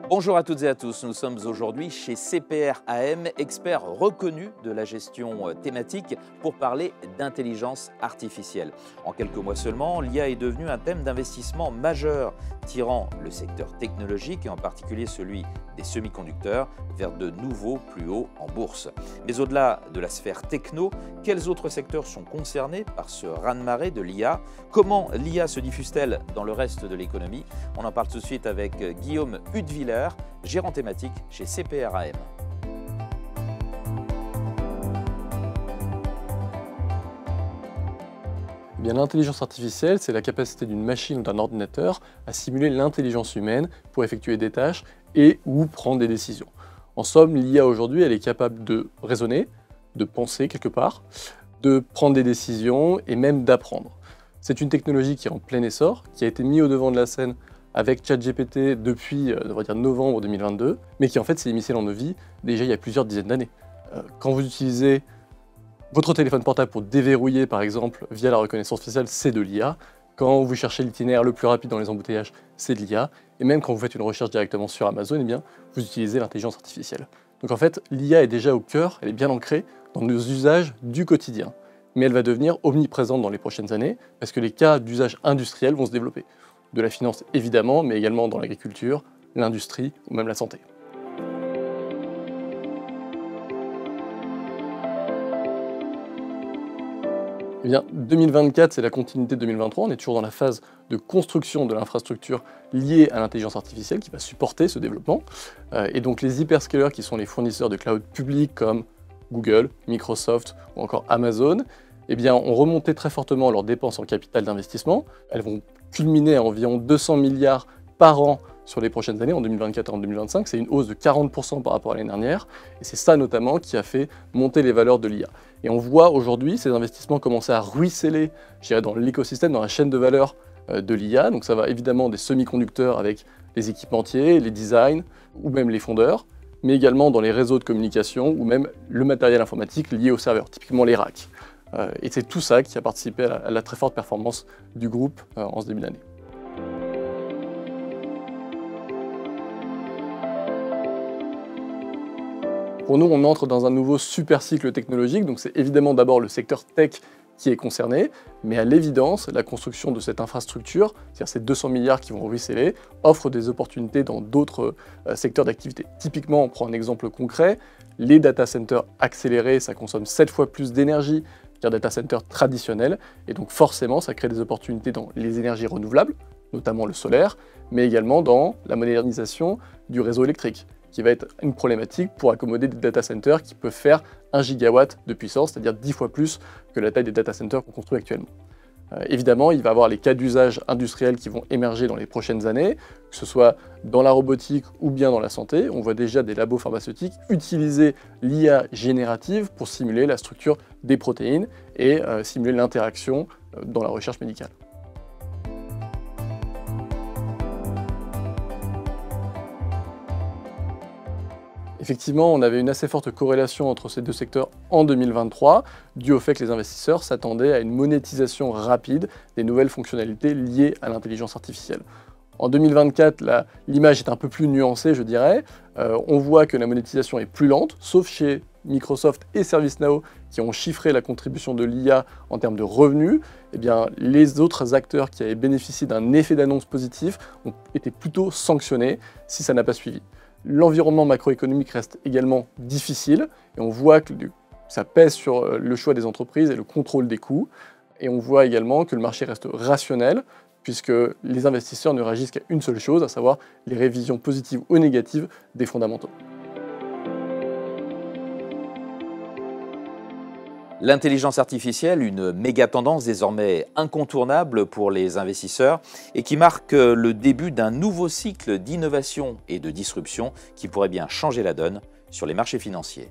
Bonjour à toutes et à tous, nous sommes aujourd'hui chez CPR-AM, expert reconnu de la gestion thématique pour parler d'intelligence artificielle. En quelques mois seulement, l'IA est devenue un thème d'investissement majeur, tirant le secteur technologique et en particulier celui des semi-conducteurs vers de nouveaux plus hauts en bourse. Mais au-delà de la sphère techno, quels autres secteurs sont concernés par ce raz-de-marée de l'IA? Comment l'IA se diffuse-t-elle dans le reste de l'économie? On en parle tout de suite avec Guillaume Hudeviller, gérant thématique chez CPR-AM. L'intelligence artificielle, c'est la capacité d'une machine ou d'un ordinateur à simuler l'intelligence humaine pour effectuer des tâches et ou prendre des décisions. En somme, l'IA aujourd'hui, elle est capable de raisonner, de penser quelque part, de prendre des décisions et même d'apprendre. C'est une technologie qui est en plein essor, qui a été mise au devant de la scène avec ChatGPT depuis on va dire novembre 2022, mais qui en fait s'est immiscée dans nos vies déjà il y a plusieurs dizaines d'années. Quand vous utilisez votre téléphone portable pour déverrouiller par exemple via la reconnaissance faciale, c'est de l'IA. Quand vous cherchez l'itinéraire le plus rapide dans les embouteillages, c'est de l'IA. Et même quand vous faites une recherche directement sur Amazon, eh bien, vous utilisez l'intelligence artificielle. Donc en fait, l'IA est déjà au cœur, elle est bien ancrée dans nos usages du quotidien. Mais elle va devenir omniprésente dans les prochaines années parce que les cas d'usage industriel vont se développer. De la finance évidemment, mais également dans l'agriculture, l'industrie ou même la santé. Eh bien, 2024, c'est la continuité de 2023. On est toujours dans la phase de construction de l'infrastructure liée à l'intelligence artificielle qui va supporter ce développement. Et donc les hyperscalers, qui sont les fournisseurs de cloud publics comme Google, Microsoft ou encore Amazon, eh bien, ont remonté très fortement leurs dépenses en capital d'investissement. Elles vont culminer à environ 200 milliards par an sur les prochaines années, en 2024 et en 2025. C'est une hausse de 40% par rapport à l'année dernière. Et c'est ça notamment qui a fait monter les valeurs de l'IA. Et on voit aujourd'hui ces investissements commencer à ruisseler, je dirais, dans l'écosystème, dans la chaîne de valeur de l'IA. Donc ça va évidemment des semi-conducteurs avec les équipementiers, les designs ou même les fondeurs, mais également dans les réseaux de communication ou même le matériel informatique lié aux serveurs, typiquement les racks. Et c'est tout ça qui a participé à la très forte performance du groupe en ce début d'année. Pour nous, on entre dans un nouveau super cycle technologique, donc c'est évidemment d'abord le secteur tech qui est concerné, mais à l'évidence, la construction de cette infrastructure, c'est-à-dire ces 200 milliards qui vont ruisseler, offre des opportunités dans d'autres secteurs d'activité. Typiquement, on prend un exemple concret, les data centers accélérés, ça consomme 7 fois plus d'énergie qu'un data center traditionnel, et donc forcément, ça crée des opportunités dans les énergies renouvelables, notamment le solaire, mais également dans la modernisation du réseau électrique, qui va être une problématique pour accommoder des data centers qui peuvent faire 1 gigawatt de puissance, c'est-à-dire 10 fois plus que la taille des data centers qu'on construit actuellement. Évidemment, il va y avoir les cas d'usage industriels qui vont émerger dans les prochaines années, que ce soit dans la robotique ou bien dans la santé. On voit déjà des labos pharmaceutiques utiliser l'IA générative pour simuler la structure des protéines et simuler l'interaction dans la recherche médicale. Effectivement, on avait une assez forte corrélation entre ces deux secteurs en 2023, dû au fait que les investisseurs s'attendaient à une monétisation rapide des nouvelles fonctionnalités liées à l'intelligence artificielle. En 2024, l'image est un peu plus nuancée, je dirais. On voit que la monétisation est plus lente, sauf chez Microsoft et ServiceNow qui ont chiffré la contribution de l'IA en termes de revenus. Eh bien, les autres acteurs qui avaient bénéficié d'un effet d'annonce positif ont été plutôt sanctionnés si ça n'a pas suivi. L'environnement macroéconomique reste également difficile et on voit que ça pèse sur le choix des entreprises et le contrôle des coûts. Et on voit également que le marché reste rationnel puisque les investisseurs ne réagissent qu'à une seule chose, à savoir les révisions positives ou négatives des fondamentaux. L'intelligence artificielle, une méga tendance désormais incontournable pour les investisseurs et qui marque le début d'un nouveau cycle d'innovation et de disruption qui pourrait bien changer la donne sur les marchés financiers.